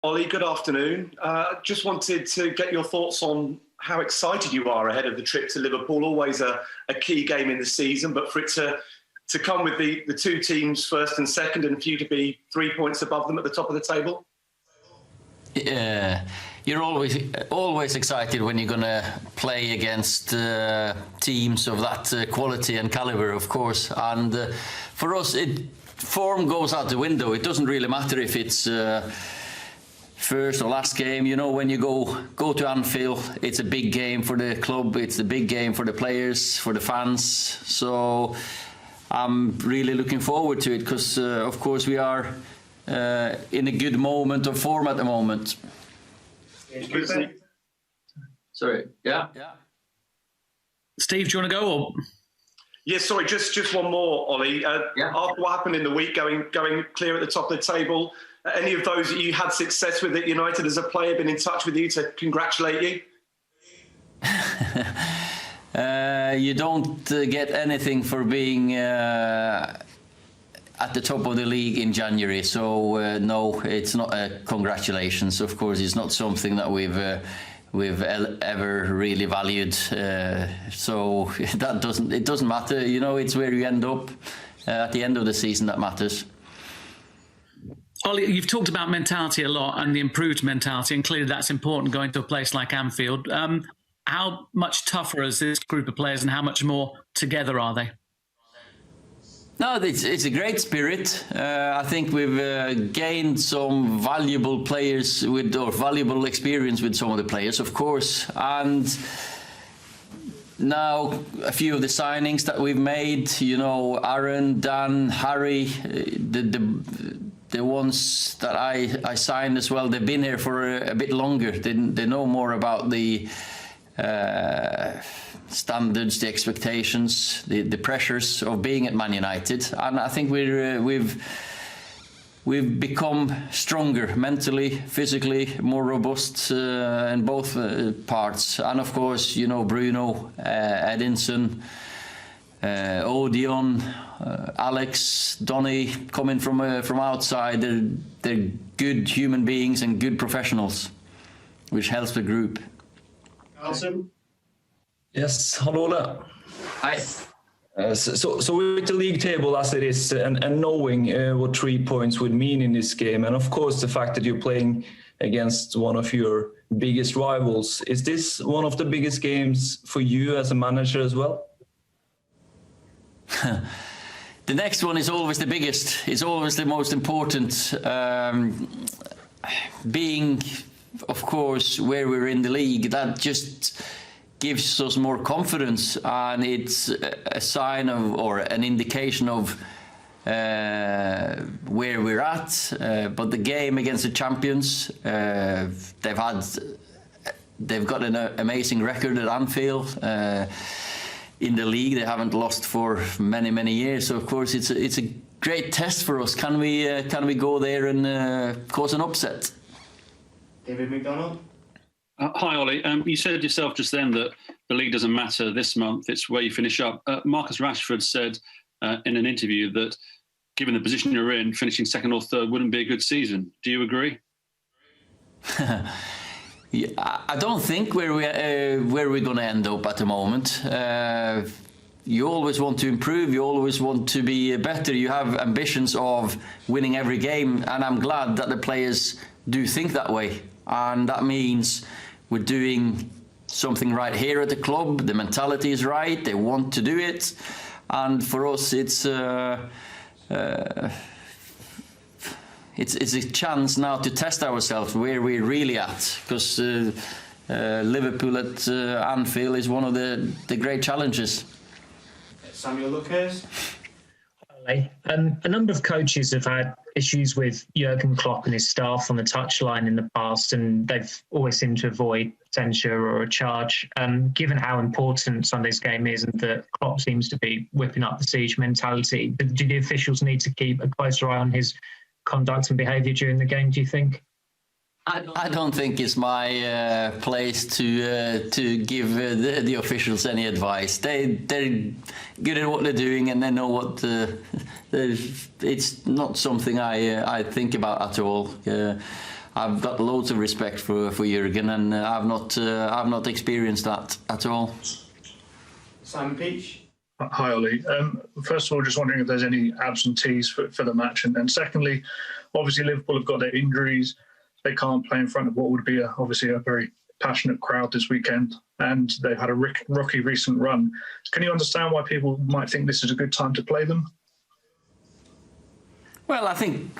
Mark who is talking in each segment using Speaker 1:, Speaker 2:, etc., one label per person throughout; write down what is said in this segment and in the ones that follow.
Speaker 1: Ollie, good afternoon. Just wanted to get your thoughts on how excited you are ahead of the trip to Liverpool. Always a key game in the season, but for it to come with the two teams first and second, and for you to be 3 points above them at the top of the table?
Speaker 2: Yeah, you're always excited when you're gonna play against teams of that quality and caliber, of course. And for us, form goes out the window. It doesn't really matter if it's first or last game. You know, when you go to Anfield, it's a big game for the club. It's a big game for the players, for the fans. So I'm really looking forward to it because, of course, we are in a good moment of form at the moment. Sorry. Yeah.
Speaker 3: Steve, do you want to go? Or?
Speaker 1: Yeah, sorry, just one more, Ollie. After what happened in the week, going clear at the top of the table, any of those that you had success with at United as a player been in touch with you to congratulate you?
Speaker 2: You don't get anything for being at the top of the league in January, so no, it's not congratulations. Of course, it's not something that we've ever really valued. So it doesn't matter. You know, it's where you end up at the end of the season that matters.
Speaker 3: Ollie, you've talked about mentality a lot and the improved mentality, and clearly that's important going to a place like Anfield. How much tougher is this group of players, and how much more together are they?
Speaker 2: No, it's a great spirit. I think we've gained some valuable players or valuable experience with some of the players, of course. And now a few of the signings that we've made, you know, Aaron, Dan, Harry, the ones that I signed as well, they've been here for a bit longer. They know more about the standards, the expectations, the pressures of being at Man United, and I think we've become stronger mentally, physically, more robust in both parts. And of course, you know, Bruno, Edinson, Odeon, Alex, Donny, coming from outside, they're good human beings and good professionals, which helps the group.
Speaker 1: Awesome.
Speaker 4: Yes, hello Ole.
Speaker 2: Hi.
Speaker 4: So with the league table as it is, and knowing what 3 points would mean in this game, and of course the fact that you're playing against one of your biggest rivals, is this one of the biggest games for you as a manager as well?
Speaker 2: The next one is always the biggest. It's always the most important. Being, of course, where we're in the league, that just gives us more confidence, and it's a sign of, or an indication of where we're at. But the game against the champions, they've got an amazing record at Anfield. In the league, they haven't lost for many years. So of course, it's a great test for us. Can we go there and cause an upset?
Speaker 1: David McDonald.
Speaker 5: Hi, Ollie. You said yourself just then that the league doesn't matter this month, it's where you finish up. Marcus Rashford said in an interview that given the position you're in, finishing second or third wouldn't be a good season. Do you agree?
Speaker 2: Yeah, I don't think where we're going to end up at the moment. You always want to improve, you always want to be better, you have ambitions of winning every game, and I'm glad that the players do think that way. And that means we're doing something right here at the club. The mentality is right. They want to do it. And for us, it's a chance now to test ourselves where we're really at. Because Liverpool at Anfield is one of the great challenges.
Speaker 1: Samuel Lucas.
Speaker 6: A number of coaches have had issues with Jurgen Klopp and his staff on the touchline in the past, and they've always seemed to avoid censure or a charge. Given how important Sunday's game is and that Klopp seems to be whipping up the siege mentality, do the officials need to keep a closer eye on his conduct and behaviour during the game, do you think?
Speaker 2: I don't think it's my place to give the officials any advice. They're good at what they're doing, and they know what. It's not something I think about at all. I've got loads of respect for Jurgen, and I've not experienced that at all.
Speaker 7: Simon Peach.
Speaker 8: Hi, Ollie. First of all, just wondering if there's any absentees for the match. And secondly, obviously Liverpool have got their injuries. They can't play in front of what would be obviously a very passionate crowd this weekend. And they've had a rocky recent run. Can you understand why people might think this is a good time to play them?
Speaker 2: Well, I think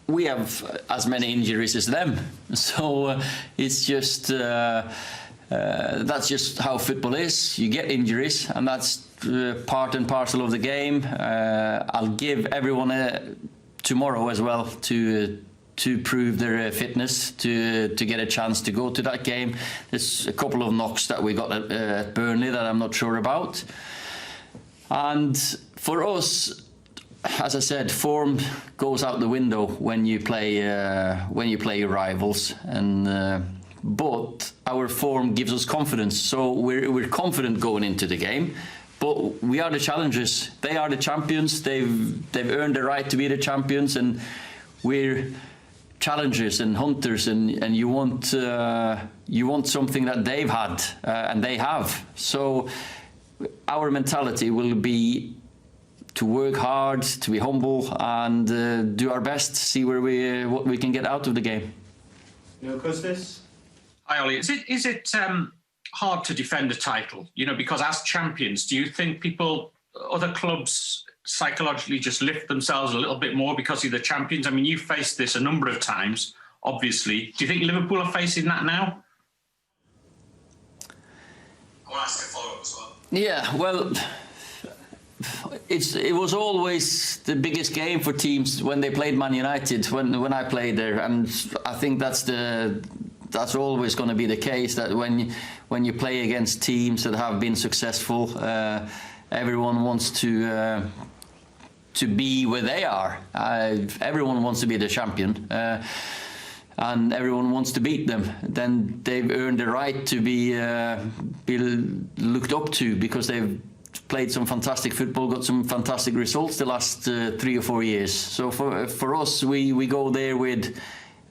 Speaker 2: we have as many injuries as them. So it's just... that's just how football is. You get injuries, and that's part and parcel of the game. I'll give everyone tomorrow as well to prove their fitness, to get a chance to go to that game. There's a couple of knocks that we got at Burnley that I'm not sure about. And for us, as I said, form goes out the window when you play your rivals, and but our form gives us confidence. So we're confident going into the game. But we are the challengers. They are the champions. They've earned the right to be the champions, and we're challengers and hunters. And you want something that they've had, and they have. So our mentality will be to work hard, to be humble, and do our best. See what we can get out of the game.
Speaker 7: Neil Custis.
Speaker 9: Hi, Ollie. Is it hard to defend a title? You know, because as champions, do you think other clubs psychologically just lift themselves a little bit more because you're the champions? I mean, you've faced this a number of times, obviously. Do you think Liverpool are facing that now?
Speaker 10: I want to ask a follow-up as well.
Speaker 2: Yeah, well, it was always the biggest game for teams when they played Man United, when I played there, and I think that's always going to be the case, that when you play against teams that have been successful, everyone wants to be where they are. Everyone wants to be the champion, and everyone wants to beat them. Then they've earned the right to be looked up to, because they've played some fantastic football, got some fantastic results the last 3 or 4 years. So for us, we go there with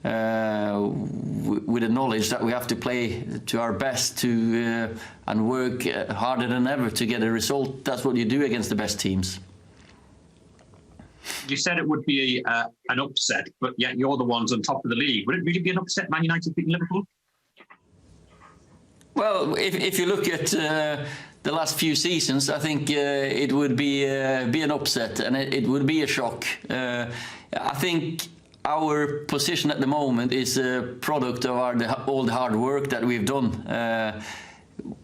Speaker 2: the knowledge that we have to play to our best and work harder than ever to get a result. That's what you do against the best teams.
Speaker 9: You said it would be an upset, but yet you're the ones on top of the league. Would it really be an upset, Man United beating Liverpool?
Speaker 2: Well, if you look at the last few seasons, I think it would be an upset, and it would be a shock. I think our position at the moment is a product of all the hard work that we've done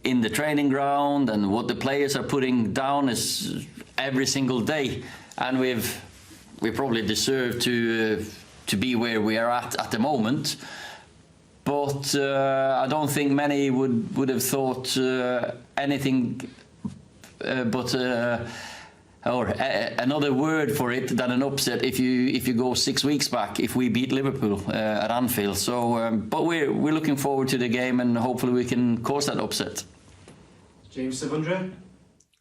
Speaker 2: in the training ground, and what the players are putting down is every single day. And we probably deserve to be where we are at the moment. But I don't think many would have thought anything but or another word for it than an upset if you go 6 weeks back, if we beat Liverpool at Anfield. So, but we're looking forward to the game, and hopefully we can cause that upset.
Speaker 7: James Savundra.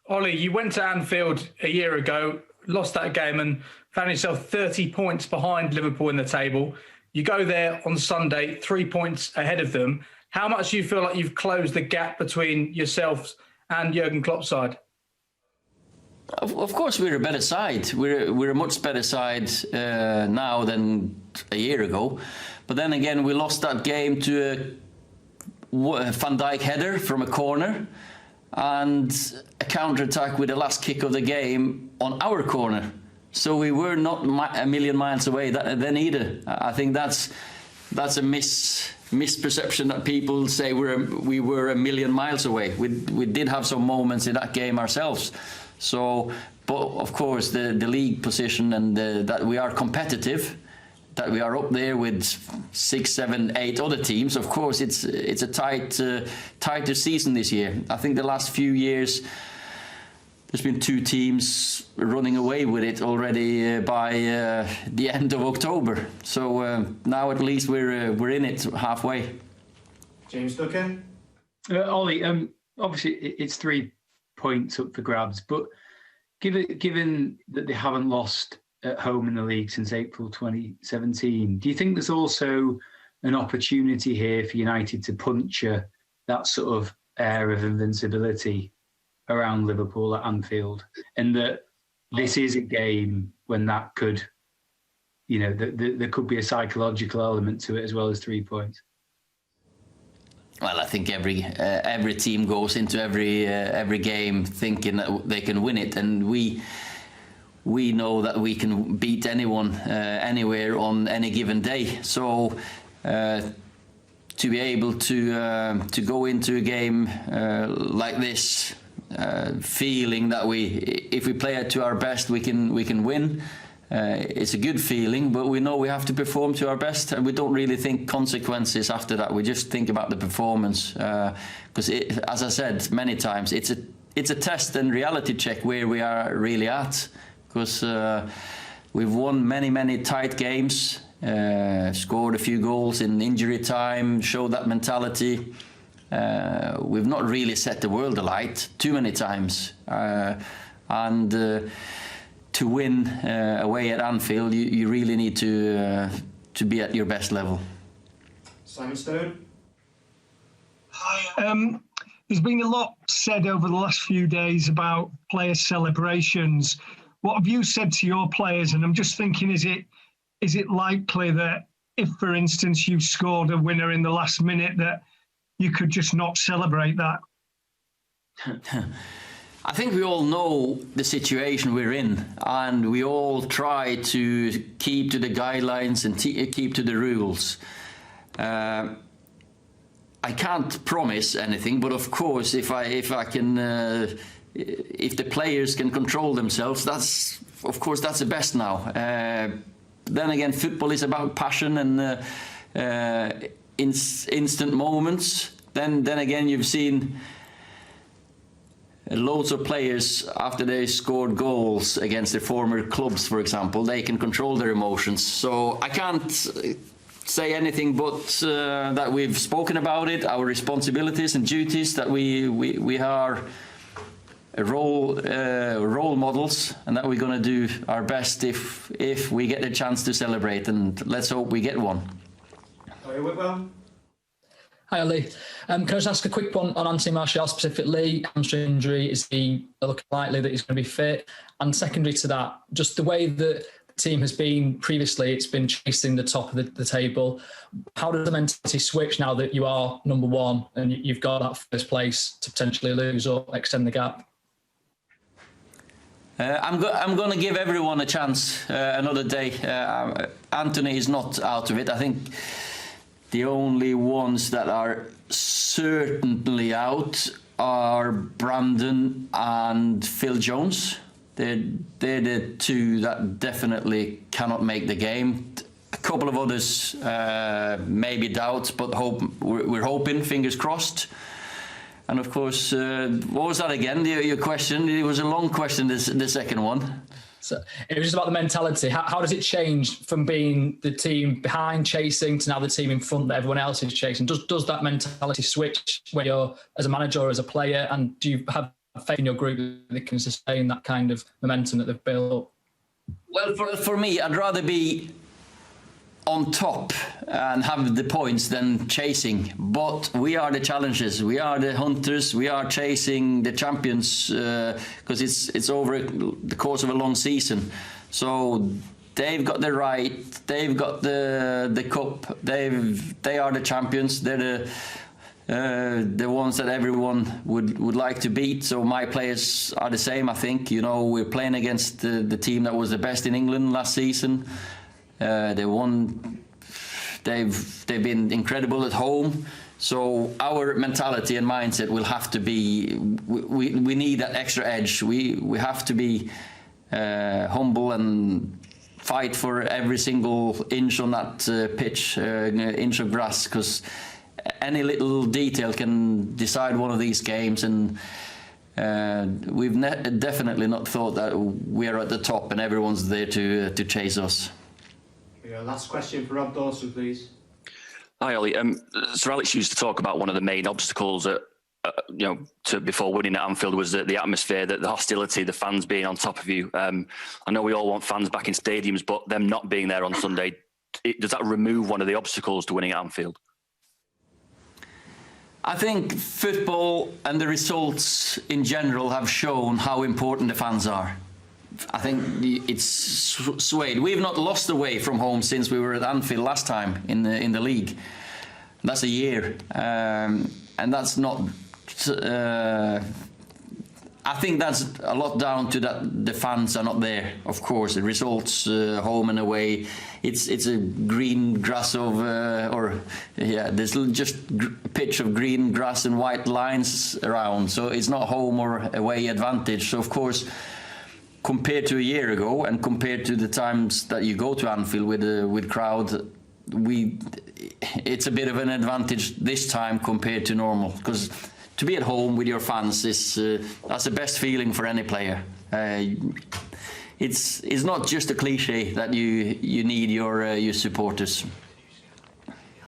Speaker 11: Ollie, you went to Anfield a year ago, lost that game, and found yourself 30 points behind Liverpool in the table. You go there on Sunday, 3 points ahead of them. How much do you feel like you've closed the gap between yourselves and Jurgen Klopp's side?
Speaker 2: Of course, we're a better side. We're a much better side now than a year ago. But then again, we lost that game to a Van Dijk header from a corner, and a counter-attack with the last kick of the game on our corner. So we were not a million miles away then either. I think that's a misperception that people say we were a million miles away. We did have some moments in that game ourselves. So, but of course, the league position and that we are competitive, that we are up there with 6, 7, 8 other teams. Of course, it's a tighter season this year. I think the last few years, there's been 2 teams running away with it already by the end of October. So now at least we're in it halfway.
Speaker 7: James Duncan.
Speaker 12: Ollie, obviously it's 3 points up for grabs, but given that they haven't lost at home in the league since April 2017. Do you think there's also an opportunity here for United to puncture that sort of air of invincibility around Liverpool at Anfield, and that this is a game when that could, there could be a psychological element to it as well as 3 points?
Speaker 2: Well, I think every team goes into every game thinking that they can win it, and we know that we can beat anyone anywhere on any given day. So to be able to go into a game like this, feeling that if we play it to our best, we can win. It's a good feeling, but we know we have to perform to our best, and we don't really think consequences after that. We just think about the performance, because as I said many times, it's a test and reality check where we are really at. Because we've won many tight games, scored a few goals in injury time, showed that mentality. We've not really set the world alight too many times, and to win away at Anfield, you really need to be at your best level.
Speaker 7: Simon Stone.
Speaker 13: Hi. There's been a lot said over the last few days about player celebrations. What have you said to your players? And I'm just thinking, is it likely that if, for instance, you scored a winner in the last minute, that you could just not celebrate that?
Speaker 2: I think we all know the situation we're in, and we all try to keep to the guidelines and keep to the rules. I can't promise anything, but of course, if the players can control themselves, that's the best now. Then again, football is about passion and instant moments. Then again, you've seen loads of players, after they scored goals against their former clubs, for example, they can control their emotions. So I can't say anything but that we've spoken about it, our responsibilities and duties, that we are role models, and that we're going to do our best if we get the chance to celebrate, and let's hope we get one.
Speaker 14: Hi, Ollie. Can I just ask a quick one on Anthony Martial specifically? Hamstring injury, is he looking likely that he's going to be fit? And secondary to that, just the way that the team has been previously, it's been chasing the top of the table. How does the mentality switch now that you are number one and you've got that first place to potentially lose or extend the gap?
Speaker 2: I'm going to give everyone a chance another day. Anthony is not out of it. I think the only ones that are certainly out are Brandon and Phil Jones. They're the two that definitely cannot make the game. A couple of others maybe doubts, but we're hoping, fingers crossed. And of course, what was that again? Your question? It was a long question, the second one.
Speaker 14: So it was just about the mentality. How does it change from being the team behind chasing to now the team in front that everyone else is chasing? Does that mentality switch when you're as a manager or as a player? And do you have faith in your group that can sustain that kind of momentum that they've built up?
Speaker 2: Well, for me, I'd rather be on top and have the points than chasing. But we are the challengers, we are the hunters, we are chasing the champions, because it's over the course of a long season. So they've got the right, they've got the cup, they are the champions, they're the ones that everyone would like to beat. So my players are the same, I think. We're playing against the team that was the best in England last season. They won. They've been incredible at home. So our mentality and mindset will have to be. We need that extra edge. We have to be humble and fight for every single inch on that pitch, inch of grass, because any little detail can decide one of these games. And we've definitely not thought that we're at the top and everyone's there to chase us.
Speaker 7: Last question for Rob Dawson, please.
Speaker 15: Hi, Ollie. Sir Alex used to talk about one of the main obstacles at before winning at Anfield was the atmosphere, the hostility, the fans being on top of you. I know we all want fans back in stadiums, but them not being there on Sunday, does that remove one of the obstacles to winning at Anfield?
Speaker 2: I think football and the results in general have shown how important the fans are. I think it's swayed. We've not lost away from home since we were at Anfield last time in the league. That's a year, and that's not. I think that's a lot down to that the fans are not there. Of course, the results home and away. It's a green grass of there's just a pitch of green grass and white lines around. So it's not home or away advantage. So of course, compared to a year ago and compared to the times that you go to Anfield with crowd, it's a bit of an advantage this time compared to normal, because to be at home with your fans that's the best feeling for any player. It's not just a cliche that you need your supporters.